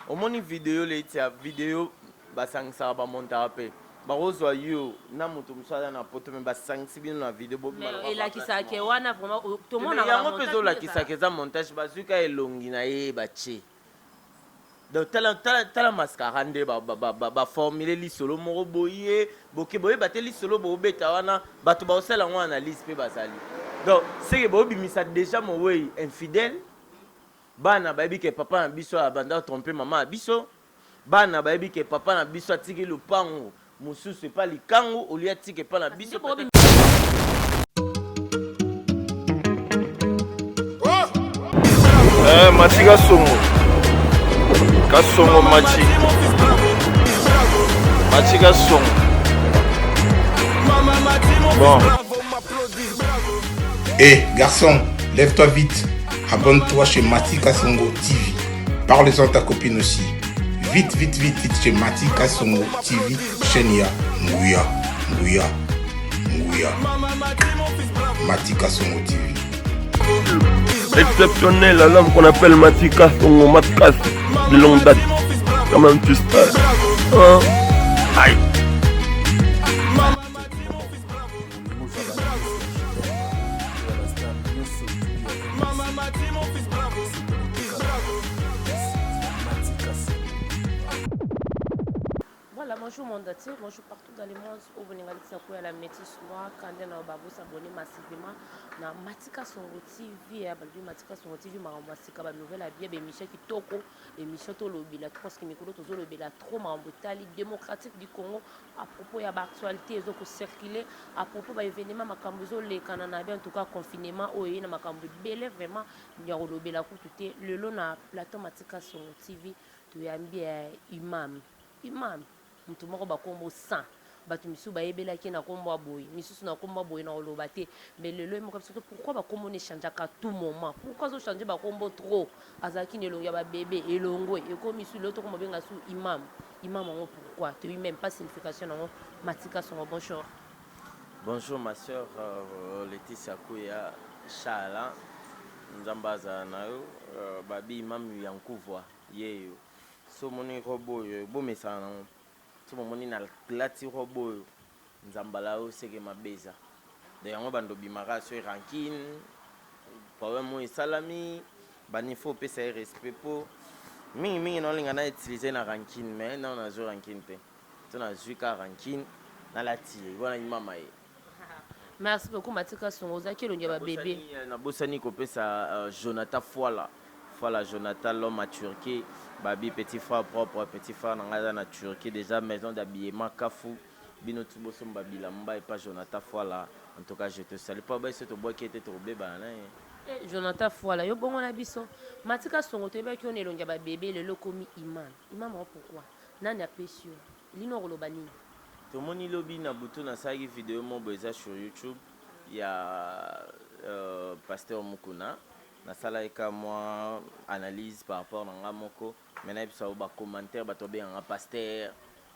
omoni vidéo letia vidéo basangisaka bamontaka mpe bakozwa yo na moto mosu aza na poto me basangisi bino na video elakisaka wana vraiment yango mpe ezolakisaka eza montage bazwika elongi na ye batie donc tala mascara nde baformule lisolo moko boye boke boyeba te lisolo boobeta wana bato baosala yango analyse mpe bazali donc seke boobimisa déjà mowei infidèle bana bayebi ke papa na biso abanda trompe mama ya biso bana bayebi ke papa na biso atiki lupango mosusu epa likango olia atiki epa na biso Mati Kasongo Kasongo Mati Kasongo bon. Garçon, lève-toi vite. Abonne-toi chez Mati Kasongo TV. Parle-en ta copine aussi. Vite chez Mati Kasongo TV. Chenia, Ngouya. Mati Kasongo TV. Exceptionnel, l'homme qu'on appelle Mati Kasongo, Matkas, de longue date. Quand même tu sais. Aïe. Voilà, bonjour monde entier, bonjour partout dans le monde où vous n'avez la métisse noire, quand vous avez s'abonner massivement na Mati Kasongo TV, Mati Kasongo TV, ma nouvelle à bien, Michel Kitoko, et Michel Tolobila, parce que Mikolo Tolobila, trop Mambotali, démocratique du Congo, à propos de l'actualité, ils ont circulé, à propos de l'événement, Makambozo, les Canada, en tout cas, confinement, oui, na Makambo, belé, vraiment, il y a Olobila, le long na plateau Mati Kasongo TV, tu as bien imam. Mutu moko bakombo 100 batu misu bayebelaki na kombo boy misusu na kombo boy na oloba te mais lelo moko biso pourquoi bakombo ne change à tout moment pourquoi zo changer bakombo trop azaki ne longa ba bébé elongo ekomi misu loto kombo benga su imam ngo pourquoi tu lui même pas signification ngo Mati Kasongo bonjour ma sœur Laetitia Kuya Shala nzambaza na yo babi imam yankuvwa yeyo so moni robo bomesana so moni na lati robo nzambala o seke mabeza de yango bando bimaka so rankine problème mo salami bani faut pesa respect po mingi no linga na utiliser na rankine mais non na zo rankine te to na zuka rankine na lati voilà imama ye. Merci beaucoup Mati Kasongo zaki longa ba bébé na bosani ko pesa Jonathan Voilà, Jonathan, l'homme à Turquie, Babi, petit frère propre, petit frère dans la Turquie, déjà maison d'habillement, Kafou, Binotubo, Babi, Lamba et pas Jonathan, voilà. En tout cas, je te salue. Pas bien, c'est ton bois qui était troublé, Jonathan, voilà, yo bon on a biso. Mati Kasongo te ba ki on elonga ba bébé le lokomi imam. Imam pourquoi? Nani a péché? Lino rolobani. Tout le monde il lobby na butu na sagi vidéo mon boza sur YouTube. Il y a Pasteur Mukuna. Nasala eka moi analyse par rapport à moko maintenant ça va commentaire bato bien un pasteur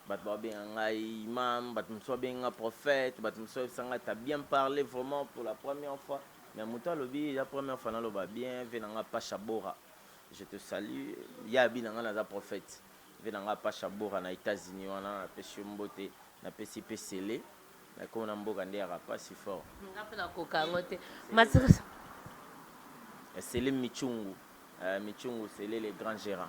bato bien un imam bato bien un prophète bato sanga t'as bien parlé vraiment pour la première fois mais muta lobi la première fois na loba bien venanga pa Chabora je te salue ya binanga na prophète venanga pa Chabora na États-Unis wana na pesi mbote na pesi pesele na ko na mboka ndera pas si fort ngapela ko kangote Mati c'est les Michungu, c'est les grands gérants.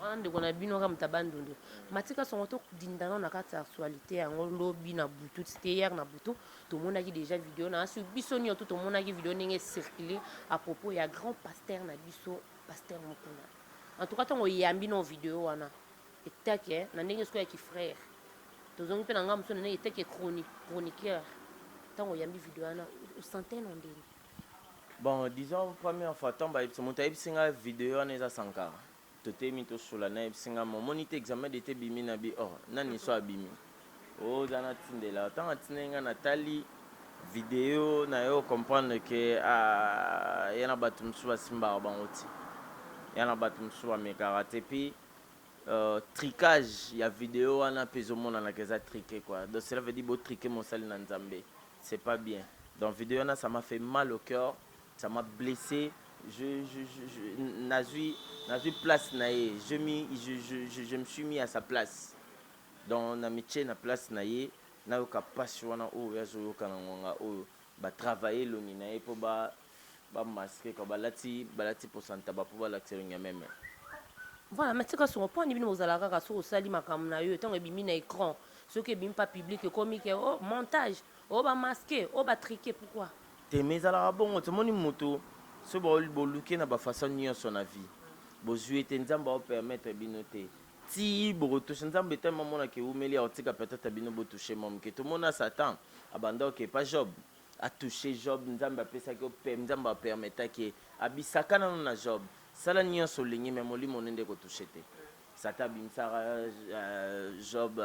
On a bino comme tabandondo. Mati Kasongo to dindana na kata actualité yango lobi na butu c'était hier na butu tout le monde a déjà vidéo na sur bisoni tout le monde a vidéo ninge circuler à propos il y a grand pasteur na biso pasteur Mukuna. En tout cas ton yambi no vidéo wana etake na ninge sko ya ki frère. Tozongi pe na ngam so na etake chroniqueur. Tant yambi vidéo wana centaine en délire. Bon, disons, première fois, tant que je une vidéo en eza sankara. Tout est mis sur la neige, mon monité examen d'été bimi na bi or, nani so abimi. Oh, dana tindela, tant atinenga Nathalie vidéo na yo comprendre que yana batum suwa simba banoti. Yana batum suwa me karaté puis tricage, il y a vidéo ana peso mona na keza triquer quoi. Donc cela veut dire beau triquer mon sali na Nzambe. C'est pas bien. Dans vidéo ça m'a fait mal au cœur. Ça m'a blessé nazui place naïe, je me suis mis à sa place. Dans na métier na place naïe, na yoka passion na o ya zo kana ngonga o ba travailler longi naïe pour ba masquer ka balati pourcentage ba pour ba l'acteur même. Voilà, mais c'est que son point de vue aux alaraka sur au sali makam na yo tant ebimi na écran, ce qui bim pas public comique oh montage, oh ba masquer, oh ba triquer pourquoi? Te mais ala bon to moni moto so ba luke na ba façon ni son avis. Bo jouer te nzamba o permettre binoter. Si bo toucher nzamba tellement mona ke umeli a otika peut-être bino bo toucher mom ke to mona satan abanda ke pas job a toucher job nzamba pesa ke nzamba permettre ke abisaka na job. Sala niyo solingi mais molimo nende ko toucher te. Sata bimsara job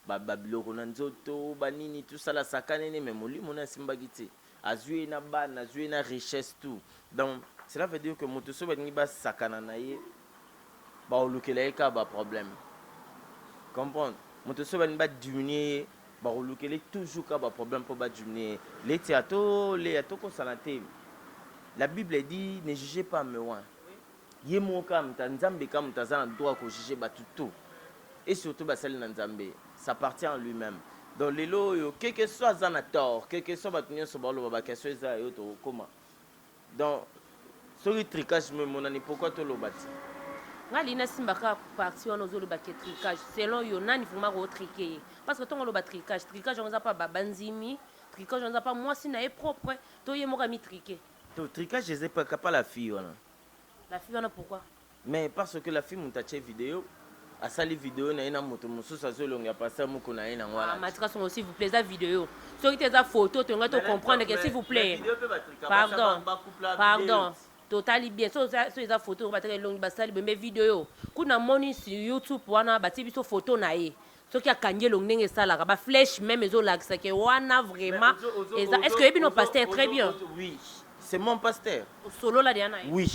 babiloko na nzoto banini tout ça la sakanene mais molimo na simbagiti. Azui na ban, azui na richesse tout. Donc cela veut dire que moto so ba ba sakana na ye ba olukele ka ba problème. Comprendre? Moto so ba diminuer ba olukele toujours ka ba problème pour ba diminuer. Les théâtres ko sanate. La Bible dit ne jugez pas mais ouais. Ye moka mtanzambe kama mtazana droit ko juger ba tout. Et surtout ba sali na nzambe, ça appartient à lui-même. Dans les lots, quel que soit un tort, quel que soit battu sur le bas, quel que soit un comment. Donc, sur le tricage, mon ami, pourquoi tu le bâtis? Ngalina simbaka parti on ozolo ba tricage selon yo nani fuma ko triquer parce que ton lo ba tricage on za pas banzimi tricage on za pas moi si na est propre to ye moka mi triquer. To tricage je sais pas la fille voilà. La fille on a pourquoi? Mais parce que la fille monte à vidéo. À sa vidéo na ina moto mususu azolonga passer muko na ina ngwala matika son s'il vous plaît za vidéo soki te za photo to ngato comprendre que s'il vous plaît pardon totally bien so za photo ba tere longi basali be vidéo kuna moni sur YouTube wana ba tibiso photo na ye soki akanje longi ndenge sala ba flèche même ezo lakisa ke wana vraiment est-ce que ebino pasteur très bien? Oui, c'est mon pasteur. Solo la diana. Oui.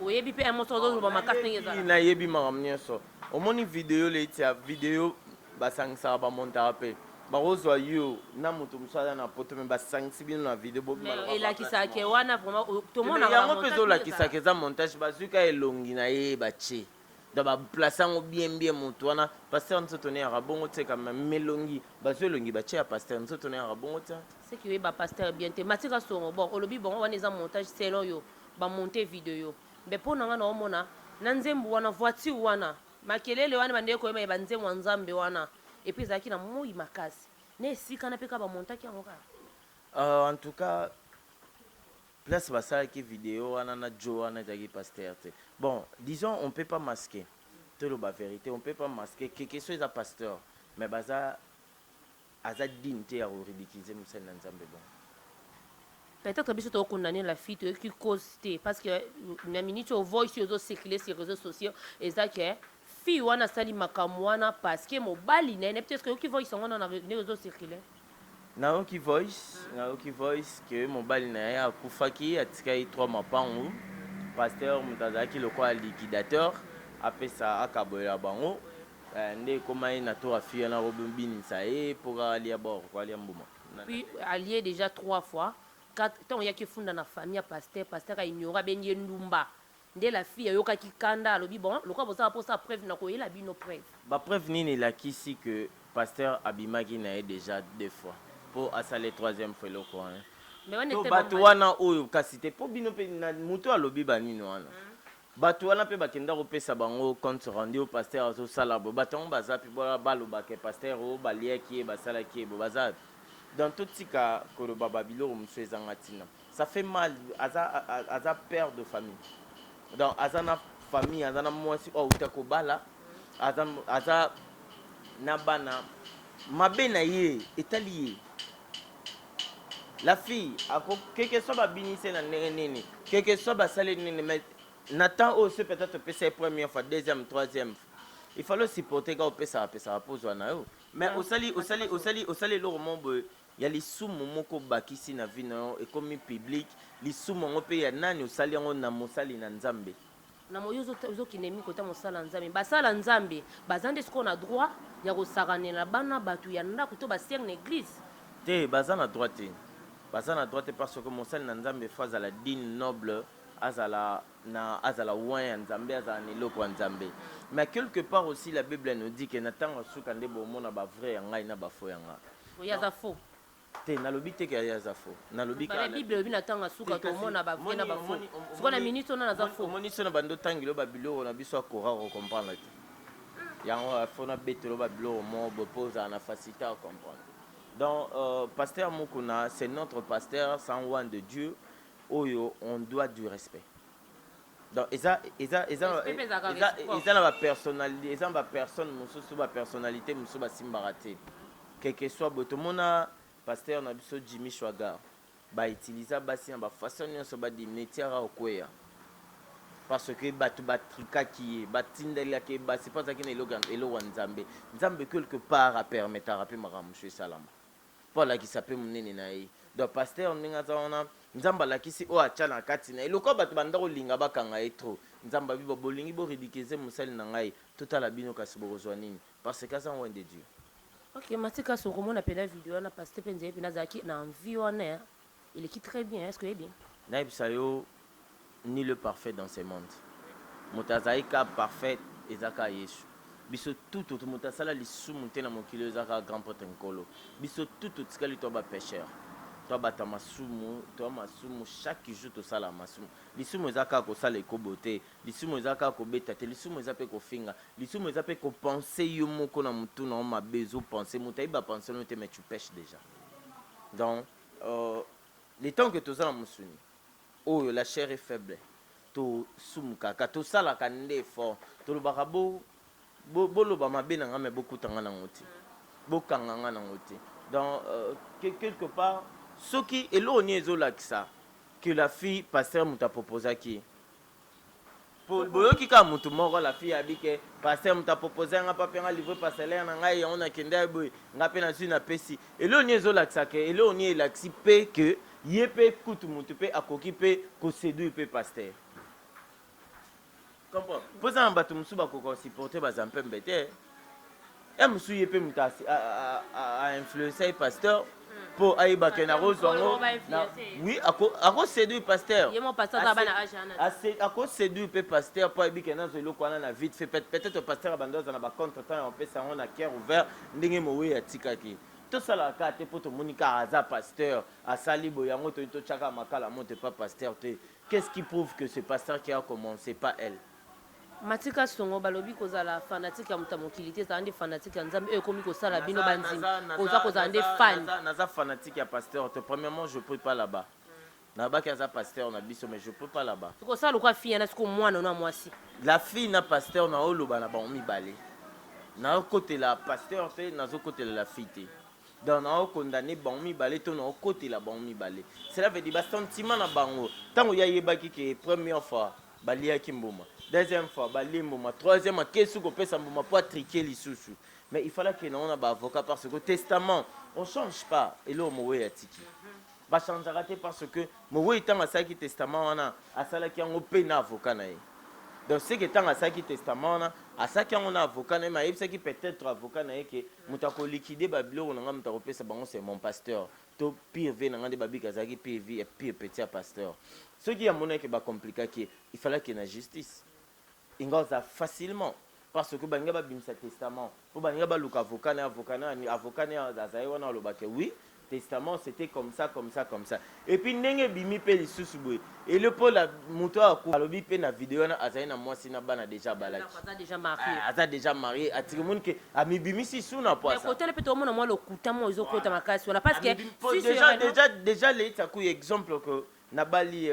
Oyebi pe un morceau de ba makasi ndenge sala. Na yebi maramnya so. Au moni vidéo les tia vidéo basang sa ba monta pe ba rozwa yo na mutu musala na poto me basang sibino na vidéo bo ma et la kisaka ke wana vraiment tout le monde a yango pezo la kisaka za montage bazuka elongi na ye bache da ba plaçant bien mutu wana pasteur nsoto ne ya bongo te quand même melongi bazo elongi bache ya pasteur nsoto ne ya bongo te c'est que ba pasteur bien te matika so bon olobi bon wana za montage selon yo ba monter vidéo mais pour nanga na omona na nzembu wana voiture wana makelele wana bande ko yeba banze mwanzambe wana et puis zaki na moi makasi ne sika na peka ba montaki yango ka en tout cas place basala ki vidéo wana na jo wana zaki pasteur te bon disons on peut pas masquer te lo ba vérité on peut pas masquer quelque chose à pasteur mais baza aza dignité à ridiculiser musana nzambe bon peut-être biso to condamner la fille qui cause parce que na minute au voice aux circuler sur les réseaux sociaux et ça que fille wana sali makamwana parce que mobali na peut-être que qui voice on na réseaux circuler na qui voice que mobali na ya kufaki atikai 3 mapango pasteur mutazaki le quoi liquidateur après ça akaboya bango ndé comment na to afia na robimbini ça et pour aller à bord quoi aller mbuma puis allié déjà 3 fois quand il y a qui funda na famille pasteur a ignoré benye ndumba ndé la fille yoka ki kanda alobi bon le quoi pour ça preuve na ko yela bino preuve ba preuve nini la kisi que pasteur abimaki na déjà 2 fois pour assaler 3e fois le quoi mais on était batu wana oyo kasi te po bino pe na muto alobi banino wana batu wana pe bakenda ko pesa bango compte rendu au pasteur zo sala bo baton bazapi balo ke pasteur o baliaki basala ki bo bazapi dans tout ce cas que le bababilo msezangatina ça fait mal aza père de famille donc azana famille azana mwasi o utako bala aza nabana mabena ye etalié la fille ako quelque soit babinise na nene quelque soit basale nene mais Nathan aussi peut-être passer première fois deuxième troisième il fallait supporter quand on peut ça pose wana yo mais au sali le roman il y a les sous momoko bakisi na vie na et comme public les sous mongo pe ya nani au sali ngo na mosali na nzambe na moyo zo kinemi kota mosala nzambe basala nzambe bazande ce qu'on a droit ya ko saranela bana batu ya ndako to ba ser na église te bazana droite parce que mosali na nzambe phase à la digne noble azala ouin ya nzambe azala na eloko ya nzambe. Mais quelque part aussi la Bible nous dit que natanga suka nde bomona ba vrai ya ngai na ba faux ya ngai. Oyaza faux. Te nalobi te ke yaza faux. Nalobi ka la Bible obi natanga suka to mona ba vrai na ba faux. Siko na minute ona naza faux. Moni sona bando tangilo ba biloko na biso akora ko comprendre te. Yango afona betelo ba biloko mo bopose na facilité à comprendre. Donc pasteur Mukuna c'est notre pasteur sans loin de Dieu. Oyo on doit du respect. Donc eza na ba personnalité, eza ba personne mususu ba personnalité mususu ba simbarate. Quel que soit botomona pasteur na biso Jimmy Shwaga ba utiliser basi na ba façon nyonso ba di metiara okweya. Parce que batu batrika qui batindela ke ba c'est pas ça qui na elo nzambe. Nzambe quelque part a permettre à rappeler maramushu salama. Voilà qui s'appelle munene na yi. Donc pasteur ndinga zaona nzamba lakisi o achana kati na eloko batu banda kolinga bakanga etro nzamba bibo bolingi bo ridikize musali na ngai totala bino kasi bokozwa nini parce que ça on de Dieu. OK, Matika son comment on appelle la vidéo na pasteur Penze puis nazaki na envie on il est très bien, est-ce que il est bien? Naib sayo ni le parfait dans ce monde. Motazaika parfait ezaka Yesu. Biso tout motasala lisu mutena mokilo ezaka grand prêtre nkolo. Biso tout tikali to ba pécheur. Toi bata masumu, toi masumu chaque jour to sala masumu. Lisumu ezaka ko sala ekobote, lisumu ezaka ko beta te, lisumu ezape ko finga, lisumu ezape ko penser yo moko na mutu na ma bezo penser mutai ba penser no te mais tu pêches déjà. Donc les temps que to sala musuni. Oh la chair est faible. To sumuka ka to sala ka nde fort. To lo bakabo bo ba mabe na ngame beaucoup tanga na ngoti. Bo kanganga na ngoti. Donc quelque part ce qui est l'onier zolakisa que la fille pasteur muta proposé qui pour boyoki ka mutu moko la fille abike pasteur muta proposé nga papa nga livrer parcellaire na ngai on a kenda boy nga pe na su na pesi et l'onier zolakisa que et l'onier laxi pe que yepe kutu mutu pe akoki pe ko séduire pe pasteur comprends posa mbatu musuba ko supporter bazampe mbete et musu yepe muta a influencer pasteur pour aïba kena rozongo oui ako séduire pasteur yemo pasteur za bana ajana ako séduire pe pasteur pour aïba kena zo loko na vite fait peut-être pasteur abandoza na ba contre temps on peut ça on a cœur ouvert ndenge mowe ya tikaki to sala ka te poto monika aza pasteur asali boyango to chaka makala monte pas pasteur te qu'est-ce qui prouve que ce pasteur qui a commencé pas elle Matika songo balobi kozala fanatique ya mutamokilité za ande fanatique ya nzambe e komi kosala bino banzim koza koza ande fan naza fanatique ya pasteur te premièrement je peux pas là-bas na ba kaza pasteur na biso mais je peux pas là-bas ko sala kwa fille na siko mwana na mwasi la fille na pasteur na oloba na ba mibale na côté la pasteur te na zo côté la fille te donc na condamné ba mibale to na côté la ba mibale cela veut dire ba sentiment na bango tango ya yebaki ke première fois balia kimboma deuxième fois balimboma troisième kesu ko pesa mboma pour triquer lisusu mais il fallait que on a ba avocat parce que testament on change pas et là mowe ya tiki ba changer raté parce que mowe tanga saki testament wana asala ki ngo pe na avocat na ye donc c'est que tanga saki testament wana asaki ngo na avocat na mais c'est qui peut-être avocat na ye que mutako liquider ba biloko na ngam mutako pesa bango c'est mon pasteur to pire ve na ngande babika zaki pire vie et pire petit pasteur ce qui a monnaie que ba compliqué qui il fallait qu'il y ait la justice ingoza facilement parce que banga ba bimisa testament pour banga ba luka avocat na azaye wana lobake oui testament c'était comme ça et puis ndenge bimi pe lisusu boy et le pole muto alobi pe na vidéo na azaye na mwasi na bana déjà balaki aza déjà marié atiki mon ke ami bimisi suna poa ça mais côté le peut mona moi le kutamo izo kota makasi wana parce que déjà les taku exemple que nabali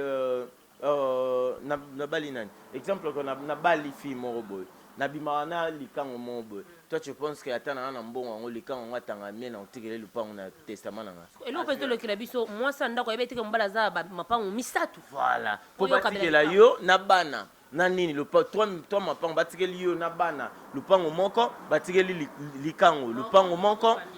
nabali nani exemple que nabali fille moroboy nabimana likango moboy toi tu penses que atana na mbongo ngo likango ngatanga mie na otikele lupango na testament na et lo peut le kilabiso moi ça ndako yebete ke mbala za mapango misatu voilà pour batikela yo na bana na nini lupango toi mapango batikeli yo na bana lupango moko batikeli likango lupango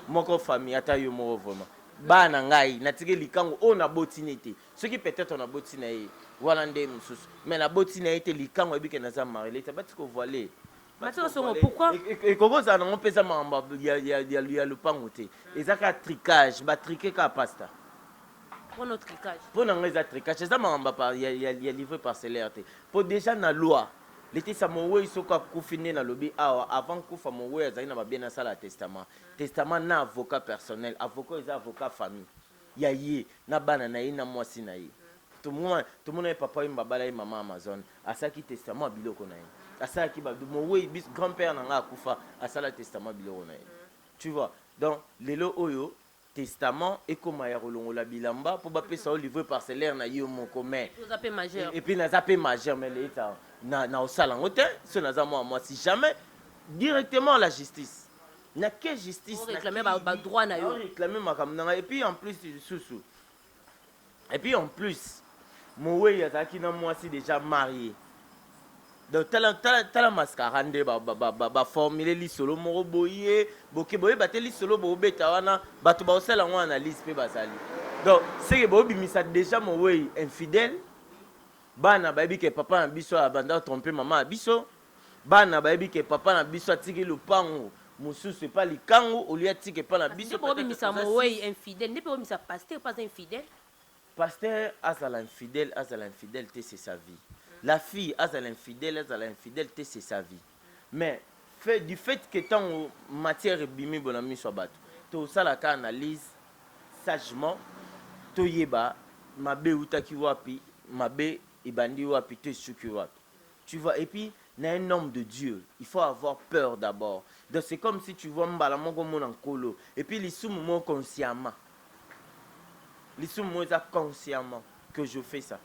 moko famille ata yo moko vraiment bana ngai natike likango o na botine te ce qui peut-être na botine ye wala nde mususu mais na botine ye te likango ebike na za marele ta batiko voiler Matiko songo pourquoi et kogo za na pesa mamba ya lupango te ezaka tricage ba triquer ka pasta Pour notre tricage. Pour nous les tricage, c'est ça il y a livré parcellaire. Pour déjà la loi, l'été ça mon il faut qu'on na lobby avant qu'on fasse mon ouais ça n'a bien ça la testament. Testament na avocat personnel, avocat is avocat famille. Ya yi na bana na yi na mwasi na yi. Tout le monde est papa et maman et maman Amazon. À ça qui testament biloko na yi. À ça qui ba mon ouais bis grand-père na nga akufa à ça la testament biloko na yi. Tu vois. Donc lelo oyo testament et comme ya rolongola bilamba pour ba pesa au livre parcellaire na yo mon commun. Et puis na zappé majeur mais l'état na osala ngote so na za moi si jamais directement la justice. Na que justice pour réclamer ba droit na yo. Réclamer makamna et puis en plus sous. Et puis en plus mon ya zaki na moi si déjà marié. Donc tala mascarande ba formuler li solo moko boye boke boye bateli solo bo beta wana bato ba osala ngo analyse pe basali. Donc c'est que bo bimisa déjà mon way infidèle bana babi ke papa na biso abanda tromper maman na biso bana babi ke papa na biso atiki lupango mususu pas likango au lieu atiki pas na biso bo bimisa mon way infidèle ne peut bimisa pasteur pas infidèle. Pasteur azala infidèle c'est sa vie. La fille a l'infidèle, c'est sa vie. Mais du fait que tant matière bimi bonami soit battu, tout ça la analyse sagement, to yeba mabe utaki wapi, mabe ibandi wapi te suki wapi. Tu vois, et puis na un homme de Dieu, il faut avoir peur d'abord. Donc c'est comme si tu vois mbala mongo mon enkolo et puis l'issoumu mon consciemment. L'issoumu mon consciemment que je fais ça.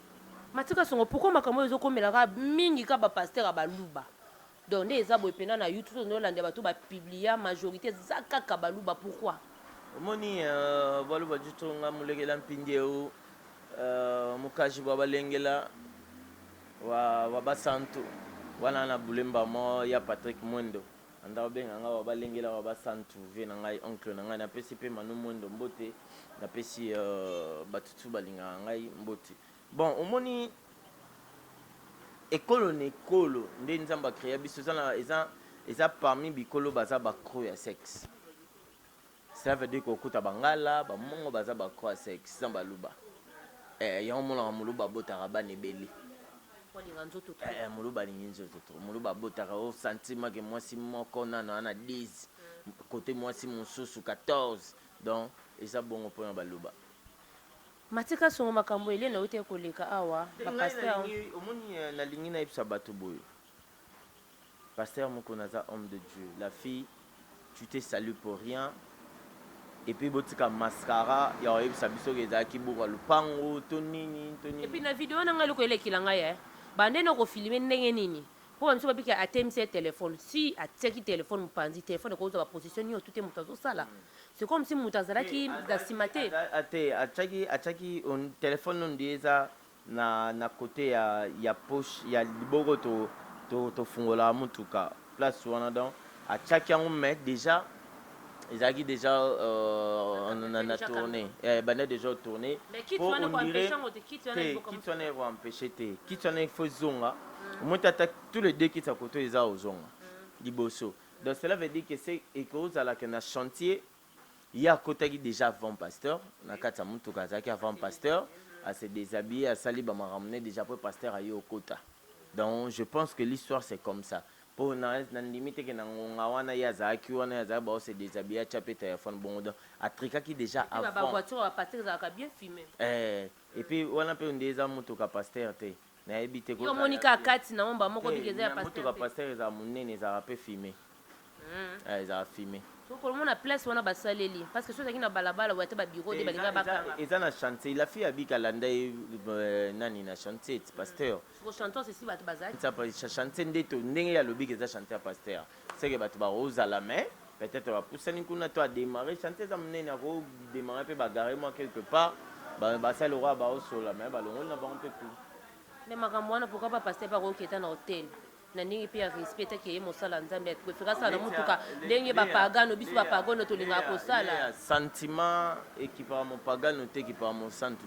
Matika songo pourquoi makambo ezokomelaka mingi ka ba pasteur abaluba donc nde eza boye pena na YouTube no lande bato ba publier majorité zakaka baluba pourquoi omoni baluba jutonga mulekela mpindi o mukaji bwa balengela wa basantu wana na bulemba mo ya Patrick Mwendo anda benga nga wa balengela wa basantu ve na ngai oncle na ngai na pesi pe manu Mwendo mbote na pesi batutu balinga ngai mbote. Bon, au moni école on école, ndé nzamba créé biso ça parmi bikolo baza ba croix à sexe. Ça veut dire qu'okuta bangala ba mongo baza ba croix à sexe nzamba luba. Ya omona muluba botara ba nebeli. Muluba ninzo toto. Muluba botara au sentiment que moi si moko na 10 côté moi si mon sous 14. Donc et ça bon pour ba luba. Matika songo makambo ele na uti koleka awa ba pasteur omoni na lingi na ipsa bato boyo pasteur moko naza homme de Dieu la fille tu te salues pour rien et puis botika mascara ya ipsa biso keza ki buka lupango to nini et puis na vidéo na ngalo ko elekila ngaya bande no ko filmer ndenge nini pour mso babika atemse téléphone si ateki téléphone mpanzi téléphone ko za position yo tout est mutazo sala c'est comme si mutazala ki da simate ate achaki on téléphone on dieza na côté ya poche ya libogo to fungola mutuka place wana donc achaki on met déjà ezaki déjà on a tourné bana déjà tourné mais qui tu vas nous empêcher on te quitte on empêcher te quitte on faut zonga moi t'attaque tous les deux qui à côté les a zonga liboso donc cela veut dire que c'est école à la que na chantier il y a côté qui déjà avant pasteur na kata mutu kazaki avant pasteur à se déshabiller à sali ba ramener déjà pour pasteur à yo kota donc je pense que l'histoire c'est comme ça pour na limite que na ngawana ya zaki wana ya za ba se déshabiller chaper téléphone bon donc à trika qui déjà avant ba voiture à pasteur ça a bien filmé et puis wana pe ndeza mutu ka pasteur te na ebite ko yo monika kati na omba moko bigeza ya pasteur mutu ka pasteur za munene za rapé filmé za filmé pour le monde place on a basaleli parce que ceux qui na balabala ou ba bureau de balinga bakanga eza na chantier la fille habika landa nani na chantier pasteur pour chanteur c'est si ba bazali ça pas chantier ndeto ndenge ya lobi que chantier pasteur c'est que ba ba rosa la main peut-être va pousser ni kuna toi démarrer chantier za mnene ko démarrer pe ba garer moi quelque part ba ça le roi ba au sol la main ba longo na ba un peu tout mais makambo wana pourquoi pas pasteur ba ko keta na hôtel na ndenge pe ya respect ke ye mosala nzambe préféra sala mutuka ndenge ba pagano biso ba pagano to linga ko sala sentiment équipa mon pagano te équipa mon santu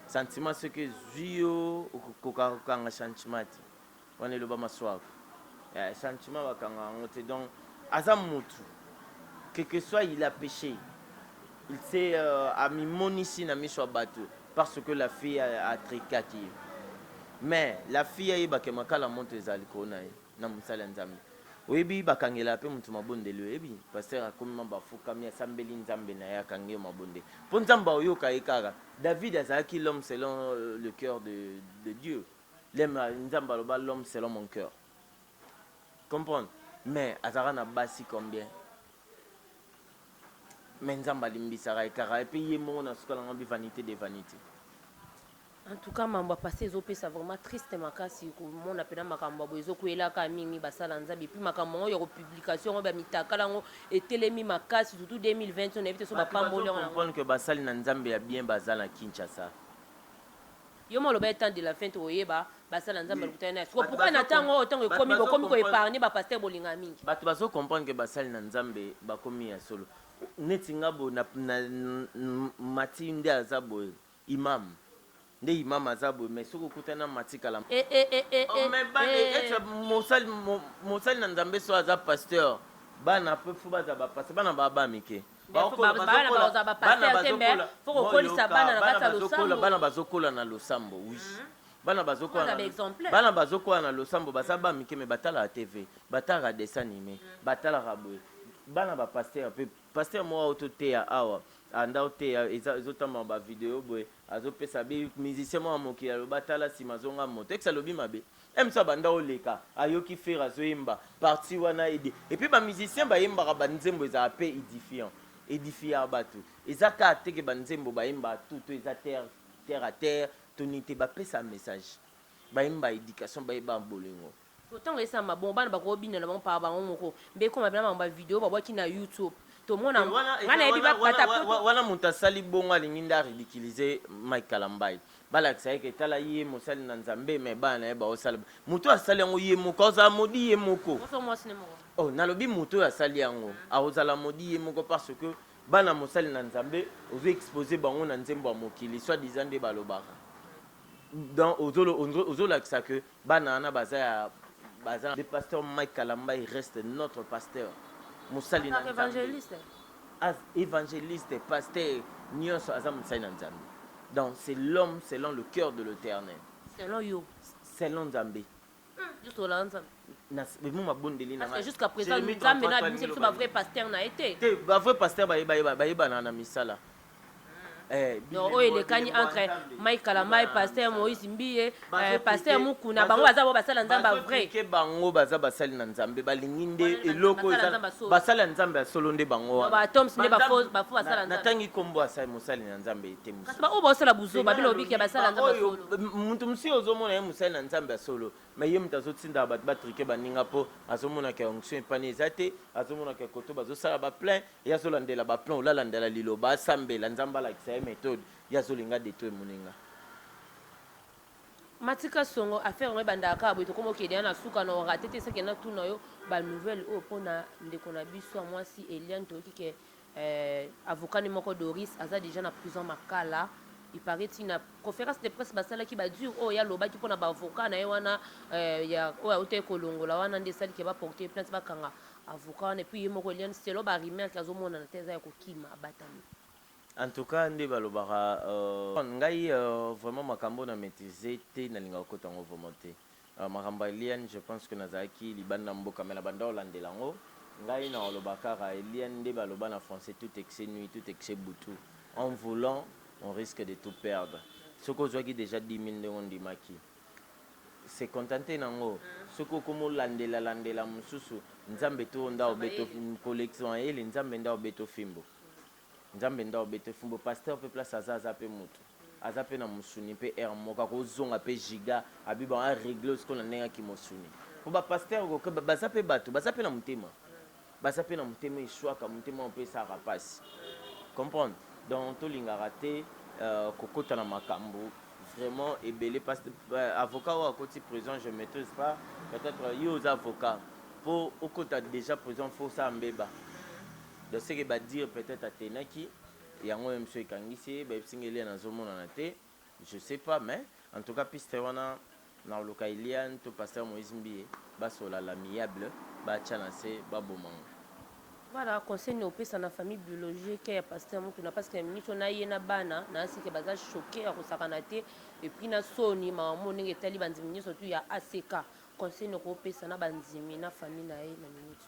sentiment ce que zio koka kanga sentiment on est le ba maswa sentiment ba kanga ngote donc aza mutu quel que soit il a péché il s'est mis mon ici na miso bateau parce que la fille a tricaki. Mais la fille a que makala monte ezali kona na musala nzambe. Oyebi bakangela pe mutu mabonde le ebi pasteur akomi bafuka mi asambeli nzambe na ya kange mabonde. Po nzamba oyoka ekara. David azaki l'homme selon le cœur de Dieu. L'homme selon mon cœur. Comprendre? Mais azara na basi combien? Mais nzamba limbisara ekara et puis yemo na suka na vanité des vanités. En tout cas, mamba passé ezopé ça vraiment triste makasi ko mon appela makambo bozo ko elaka mingi basala nzabi puis makambo yo publication ba mitakala ngo etelemi makasi surtout 2020 on évite so ba pambole on comprendre que basali na nzambe ya bien bazala Kinshasa. Yo mo lo ba temps de la fin to yeba basala nzambe lukutana so pourquoi na tango tango komi ko épargner ba pasteur bolinga mingi. Bato bazo comprendre que basali na nzambe ba komi ya solo. Netingabo na mati nde azabo imam. Nde imam azabo mais soko kutana matika la mais mosali na nzambe so aza pasteur bana pe fu baza ba pasteur bana baba mike bana bazokola na losambo oui bana bazokola na losambo baza ba mike me batala TV batala dessin animé batala rabwe bana ba pasteur pe pasteur mo auto te awa anda ote ezotamba ba vidéo boy azopesa be musicien mo amoki aloba tala sima zonga moto exa lobi mabe emsa banda oleka ayoki faire azoyemba parti wana ede et puis ba musicien ba yemba ba nzembo eza pe édifiant bato ezaka teke ba nzembo ba yemba tout eza terre à terre tonité ba pesa message ba yemba éducation ba yemba bolingo autant que ça ma bon bana ba ko bina na bon pa ba ngoko mbe ko mabina ba vidéo ba ki na YouTube. Wana mutasali bongo alingi nda ridiculiser Mike Kalambai balakisa ke tala ye mosali na nzambe me bana ye ba osala mutu asali yango ye moko oza modi ye moko oh nalobi mutu asali yango aozala modi ye moko parce que bana mosali na nzambe ozo exposer bango na nzembo ya mokili soit disant de balobaka dans ozo lakisa que bana na baza le pasteur Mike Kalambai reste notre pasteur. Musali na évangéliste évangéliste pasteur nyonso aza musali na nzambe donc c'est l'homme selon le cœur de l'Éternel selon yo selon nzambe juste la nzambe na mo mabondeli na parce que jusqu'à présent nzambe na biso ba vrai pasteur na été ba vrai pasteur ba na misala non oyo elekani entre Mike Kalambai pasteur Moïse Mbiye pasteur Mukuna bango baza bo basala nzamba vrai ke bango baza basali na nzambe balingi nde eloko basala nzambe ya solo nde bango ba toms nde ba fo basala nzambe natangi kombo asali mosali na nzambe ete musu kasi ba o basala buzo babilo biki basala nzamba solo muntu musi ozomona ye musali na nzambe ya solo mais ye mutu azotinda bato batrike baninga mpo azomona ke onction epani eza te azomona ke koto bazosala baplein ye azolandela baplein olalandela liloba asambela nzambe alakisa ye méthode ye azolinga détruire moninga matika songo affaire ngo bandaka boy to komo kede na suka na orate te seke na tuna yo ba nouvelle o pona ndeko na biso mwasi Eliane to ki ke avocat ni moko Doris aza déjà na prison makala il paraît une conférence de presse basala ki ba dur o ya loba ki pona ba avocat na ye wana ya o ote kolongola wana ndesali ke ba porter plainte ba kanga avocat et puis moko Eliane c'est lo ba rimer kazo mona na teza ya kokima abatami. En tout cas, nde balobaka ngai vraiment makambo na maîtriser te na linga ko tango vraiment te makambo Eliane je pense que nazaki libanda mboka mela banda olandela ngo ngai na olobaka Eliane nde baloba na français tout excès nuit tout excès butu en voulant on risque de tout perdre ce que je déjà 10 000 ndongo ndimaki c'est contenté nango ce que comme landela mususu nzambe to nda obeto collection ele nzambe nda obeto fimbo nzambe nda obeto fimbo pasteur pe place aza pe mutu aza pe na musuni pe er moka ko zonga pe giga abiba a régler ce qu'on a nenga ki musuni ko ba pasteur ko baza pe bato baza pe na mutema ishwaka mutema on peut ça rapasi comprendre donc to linga raté kokota na makambo vraiment ebelé parce que avocat ou à côté prison je maîtrise pas peut-être yo aux avocats pour au côté déjà prison faut ça mbeba de ce que va dire peut-être à Tenaki yango monsieur Kangisi ba singeli na zomona na te je sais pas mais en tout cas piste wana na lokailian to pasteur Moïse Mbiye ba sola l'amiable ba chanase ba bomang Voilà, conseil nous opé na famille biologique ya pasteur Mukuna parce que minito na yena bana na sike baza choqué ya kosakana te et puis na soni maman ndenge tali banzimi surtout ya ACK conseil nous opé na banzimi na famille na ye na minito.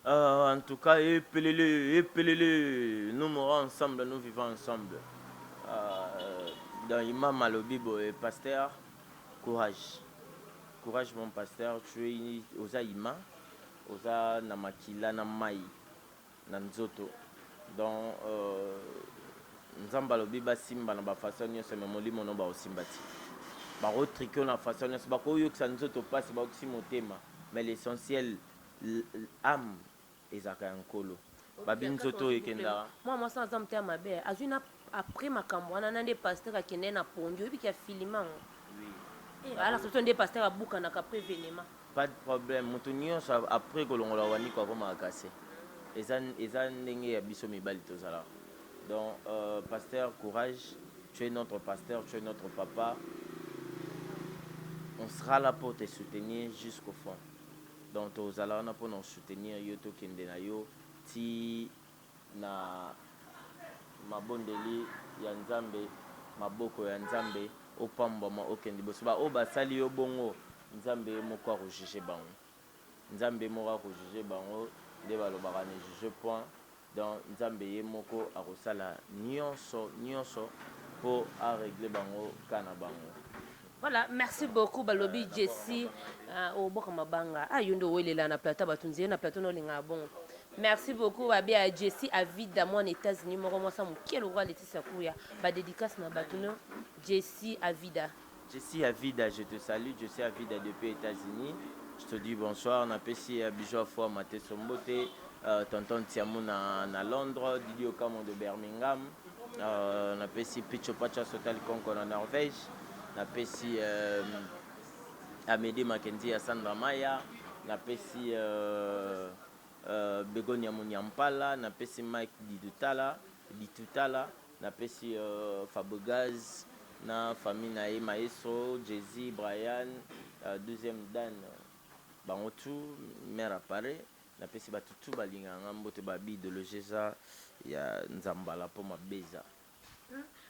En tout cas, épelez-les, nous mourons ensemble, nous vivons ensemble. Dans Imam Malobibo et pasteur, courage. Courage mon pasteur, tu es aux Aïma, aux Namakila, Namai, Nanzoto. Donc, Nzambalobiba Simba, na façon, nous sommes molli mon nom Simbati. Baro triqué na façon, nous sommes pas que ça nous auto passe, bah aussi mon thème. Mais l'essentiel, l'âme. Ezaka nkolo babin zoto ekenda moi ça nzambe te mabe azuna après makambo wana nande pasteur akende na pondio ebi kia filima oui et ala surtout nde pasteur abuka na après événement pas de problème mutu nyonso après kolongola wani kwa koma akase eza ndenge ya biso mibali tozala donc pasteur courage, tu es notre pasteur, tu es notre papa, on sera là pour te soutenir jusqu'au fond. Donc aux allons pour nous soutenir yoto kendenayo ti na mabondeli ya nzambe maboko ya nzambe opamba ma okendi bosoba o basali yo bongo nzambe moko a juger bango nzambe moko a juger bango de balobaka ne juger point donc nzambe ye moko a kosala nyonso pour a régler bango kana bango. Voilà, merci beaucoup Balobi Jessie au Bokamabanga. Ah yondo welela na plateau batunzi na plateau no linga bon. Merci beaucoup Babia Jessie à vida moi aux États-Unis mo mo sa mo kielo roi Laetitia Kuya ba dédicace na batuno Jessie à vida. Jessie à vida, je te salue, je suis à vida depuis les États-Unis. Je te dis bonsoir, na pesi Bijou Fois Maté Sombote, tonton Tiamou na Londres, Didio Kamo de Birmingham, na pesi Picho Pacha Sotal Konko na Norvège. Na pesi Amédée Mackenzie à Sandra Maya, na pesi Begonia Munyampala, na pesi Mike Ditutala, na pesi Fabogaz, na famille Nae Maestro, Jay-Z, Brian, deuxième Dan, Bangotou, mère apparaît, na pesi Batutu Balinga, Mbote Babi de Logeza, ya Nzambala pour ma beza.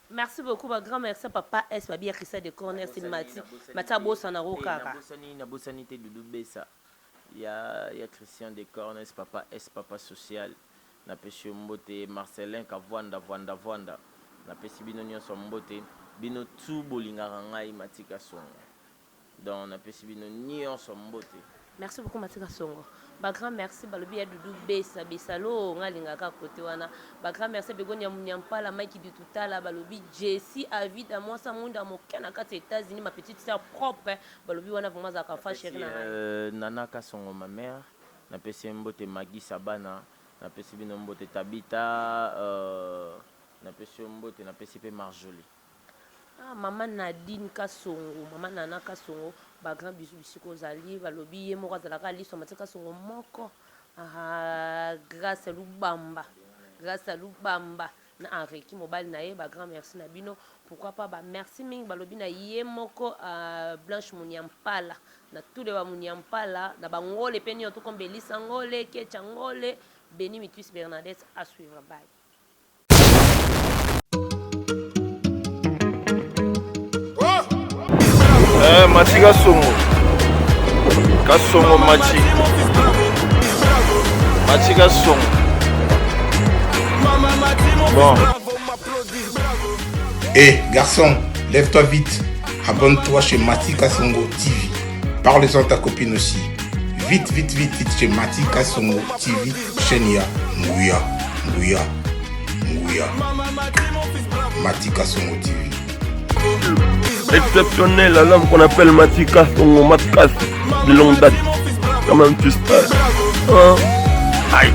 Merci beaucoup, grand merci papa S Babia Christa de Corner c'est Matia Bossana Rokara. Na Bossani te Doudou Bessa. Il y a Christian de Corner, papa S papa social. Na pesi Mbote Marcelin Kavwanda Vwanda. Na pesi bino nyonso Mbote bino tu bolinga ngai Matika Songo. Donc na pesi bino nyonso Mbote. Merci beaucoup Matika Songo. Grand merci Balobi Doudou Bessa Bessalo ngalingaka côté wana. Grand merci Begonia Munyampala Mike Ditutala Balobi Jessie Avid à moi ça monde à mon Canada aux États-Unis ma petite sœur propre Balobi wana vraiment za ka fa chérie na Nana Kasongo ma mère na pesi Mbote Magi Sabana na pesi bino Mbote Tabita na pesi Mbote na pesi pe Marjolie. Ah, maman Nadine Kasongo, maman Nana Kasongo, grand bisou kozali, balobi mo kazalaka liso matika Kasongo moko. Ah, grâce à Lubamba na Areki mobile na ye grand merci na bino. Pourquoi pas merci ming balobi na ye moko Blanche Munyampala na tous les Munyampala na bangole peni to comme Belisa ngole Kecha ngole Beni Mitus Bernadette à suivre bye. Machi Kasongo Machi Kasongo. Bon. Garçon, lève-toi vite. Abonne-toi chez Mati Kasongo TV. Parle-en à ta copine aussi. Vite chez Mati Kasongo TV. Chaîne ya Nguya. Mati Kasongo TV. Exceptionnel, l'homme qu'on appelle Matika Songo Matkas de longue date. Comment tu sais? Aïe.